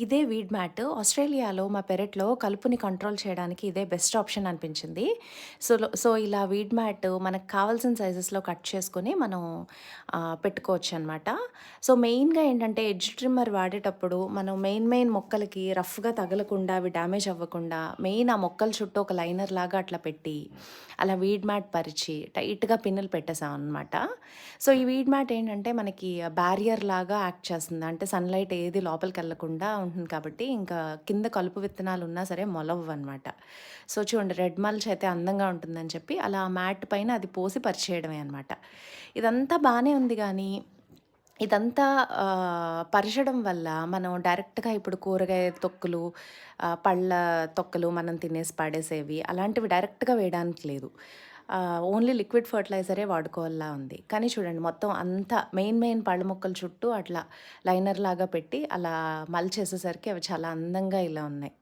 ఇదే weed mat ఆస్ట్రేలియాలో మా పెరట్లో కలుపుని కంట్రోల్ చేయడానికి ఇదే బెస్ట్ ఆప్షన్ అనిపించింది. సో ఇలా వీడ్ మ్యాట్ మనకు కావాల్సిన సైజెస్‌లో కట్ చేసుకొని మనం పెట్టుకోవచ్చనమాట. సో మెయిన్‌గా ఏంటంటే ఎడ్జ్ ట్రిమ్మర్ వాడేటప్పుడు మనం మెయిన్ మొక్కలకి రఫ్‌గా తగలకుండా అవి డ్యామేజ్ అవ్వకుండా మెయిన్ ఆ మొక్కల చుట్టూ ఒక లైనర్ లాగా అట్లా పెట్టి, అలా వీడ్ మ్యాట్ పరిచి టైట్‌గా పిన్నులు పెట్టేసామనమాట. సో ఈ వీడ్ మ్యాట్ ఏంటంటే మనకి బ్యారియర్ లాగా యాక్ట్ చేస్తుంది. అంటే సన్‌లైట్ ఏది లోపలికెళ్ళకుండా ఉంటుంది కాబట్టి, ఇంకా కింద కలుపు విత్తనాలు ఉన్నా సరే మొలవ్వనమాట. సో చూడండి రెడ్ మల్చ్ అయితే అందంగా ఉంటుందని చెప్పి అలా మ్యాట్ పైన అది పోసి పరిచేయడమే అనమాట. ఇదంతా బానే ఉంది గానీ, ఇదంతా పరచడం వల్ల మనం డైరెక్ట్‌గా ఇప్పుడు కూరగాయ తొక్కులు, పళ్ళ తొక్కలు మనం తినేసి పడేసేవి అలాంటివి డైరెక్ట్‌గా వేయడానికి లేదు. ఓన్లీ లిక్విడ్ ఫెర్టిలైజరే వాడుకోవాలా ఉంది. కానీ చూడండి మొత్తం అంతా మెయిన్ పళ్ళ మొక్కల చుట్టూ అట్లా లైనర్ లాగా పెట్టి అలా మల్చేసేసరికి అవి చాలా అందంగా ఇలా ఉన్నాయి.